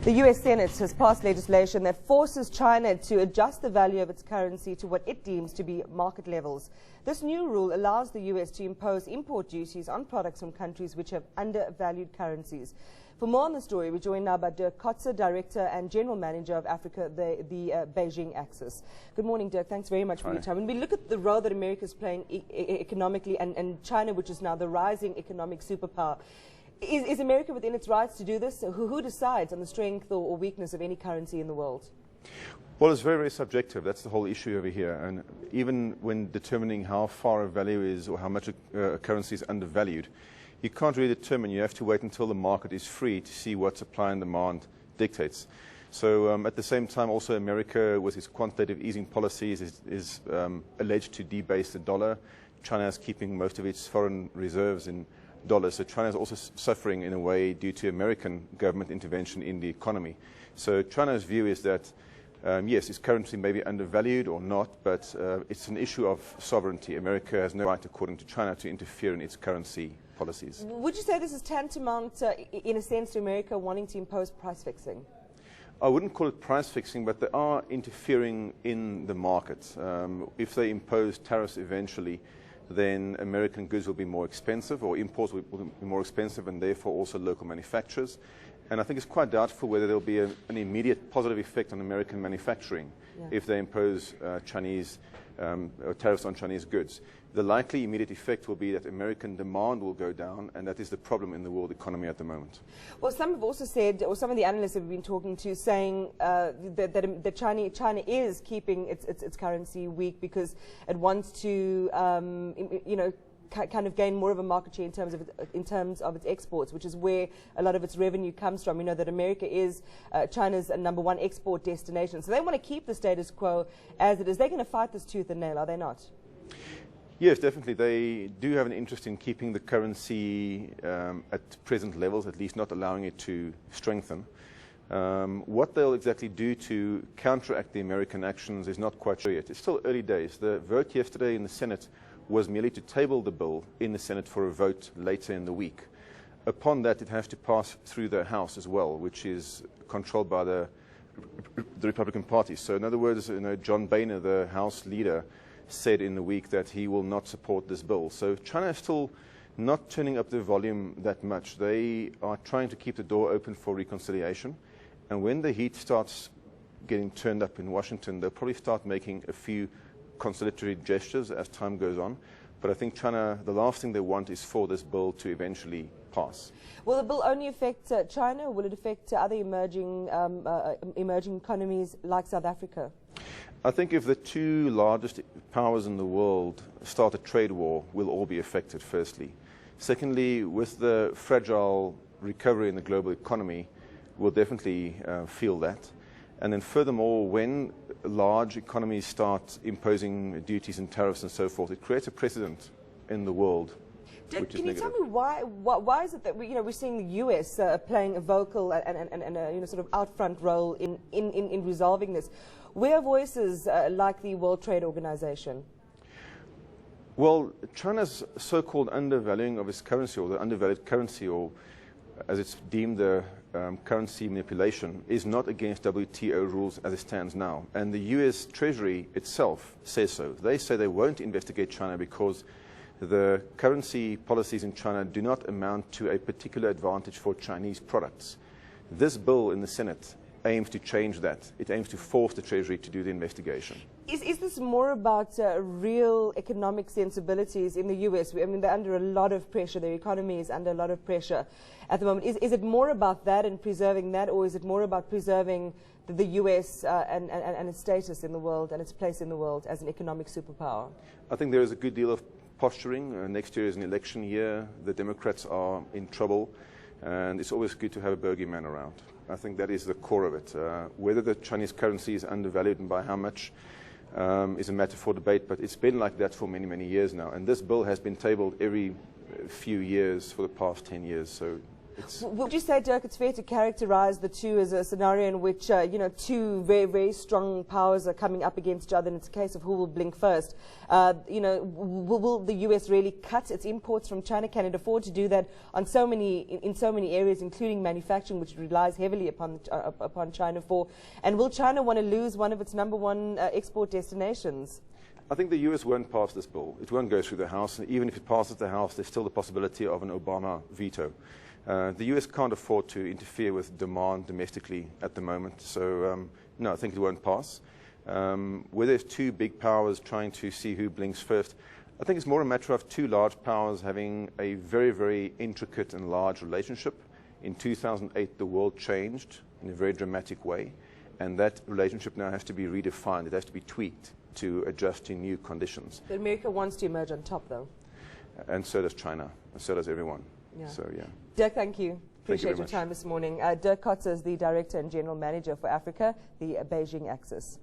The U.S. Senate has passed legislation that forces China to adjust the value of its currency to what it deems to be market levels. This new rule allows the U.S. to impose import duties on products from countries which have undervalued currencies. For more on the story, we're joined now by Dirk Kotze, Director and General Manager of Africa, the Beijing Axis. Good morning, Dirk. Thanks very much for your time. When we look at the role that America is playing economically and China, which is now the rising economic superpower, is America within its rights to do this? Who decides on the strength or weakness of any currency in the world? Well, it's very, very subjective. That's the whole issue over here. And even when determining how far a value is or how much a currency is undervalued, you can't really determine. You have to wait until the market is free to see what supply and demand dictates. So at the same time, also America, with its quantitative easing policies, is alleged to debase the dollar. China is keeping most of its foreign reserves in dollars. So China is also suffering in a way due to American government intervention in the economy. So China's view is that, yes, its currency may be undervalued or not, but it's an issue of sovereignty. America has no right, according to China, to interfere in its currency policies. Would you say this is tantamount, in a sense, to America wanting to impose price fixing? I wouldn't call it price fixing, but they are interfering in the market. If they impose tariffs eventually, then American goods will be more expensive, or imports will be more expensive, and therefore also local manufacturers. And I think it's quite doubtful whether there will be an immediate positive effect on American manufacturing if they impose tariffs on Chinese goods. The likely immediate effect will be that American demand will go down, and that is the problem in the world economy at the moment. Well, some have also said, or some of the analysts have been talking to, saying that China is keeping its currency weak because it wants to, kind of gain more of a market share in terms of its exports, which is where a lot of its revenue comes from. We know that America is China's #1 export destination, so they want to keep the status quo as it is. They're going to fight this tooth and nail, are they not? Yes, definitely. They do have an interest in keeping the currency at present levels, at least not allowing it to strengthen. What they'll exactly do to counteract the American actions is not quite sure yet. It's still early days. The vote yesterday in the Senate was merely to table the bill in the Senate for a vote later in the week. Upon that, it has to pass through the House as well, which is controlled by the Republican Party. So in other words, John Boehner, the House leader, said in the week that he will not support this bill. So China is still not turning up the volume that much. They are trying to keep the door open for reconciliation. And when the heat starts getting turned up in Washington, they'll probably start making a few conciliatory gestures as time goes on. But I think China, the last thing they want is for this bill to eventually pass. Will the bill only affect China, or will it affect other emerging economies like South Africa? I think if the two largest powers in the world start a trade war, we'll all be affected, firstly. Secondly, with the fragile recovery in the global economy, we'll definitely feel that. And then furthermore, when large economies start imposing duties and tariffs and so forth, it creates a precedent in the world. Can you tell me why is it that we're seeing the U.S. playing a vocal and sort of out front role in resolving this? Where are voices like the World Trade Organization? Well, China's so-called undervaluing of its currency, or the undervalued currency, or as it's deemed the currency manipulation, is not against WTO rules as it stands now. And the US Treasury itself says so. They say they won't investigate China because the currency policies in China do not amount to a particular advantage for Chinese products. This bill in the Senate aims to change that. It aims to force the Treasury to do the investigation. Is this more about real economic sensibilities in the US? I mean, they're under a lot of pressure. Their economy is under a lot of pressure at the moment. Is it more about that and preserving that, or is it more about preserving the US and its status in the world and its place in the world as an economic superpower? I think there is a good deal of posturing. Next year is an election year. The Democrats are in trouble, and it's always good to have a bogeyman around. I think that is the core of it. Whether the Chinese currency is undervalued and by how much is a matter for debate, but it's been like that for many, many years now. And this bill has been tabled every few years for the past 10 years, so Would you say, Dirk, it's fair to characterize the two as a scenario in which, two very, very strong powers are coming up against each other, and it's a case of who will blink first? Will the US really cut its imports from China? Can it afford to do that in so many areas, including manufacturing, which it relies heavily upon China for? And will China want to lose one of its #1 export destinations? I think the US won't pass this bill. It won't go through the House. And even if it passes the House, there's still the possibility of an Obama veto. The US can't afford to interfere with demand domestically at the moment. So, no, I think it won't pass. Where there's two big powers trying to see who blinks first, I think it's more a matter of two large powers having a very, very intricate and large relationship. In 2008, the world changed in a very dramatic way. And that relationship now has to be redefined. It has to be tweaked to adjust to new conditions. But America wants to emerge on top, though. And so does China, and so does everyone. Yeah. So, yeah. Dirk, thank you. Appreciate Thank you your time this morning. Dirk Kotze is the Director and General Manager for Africa, the Beijing Axis.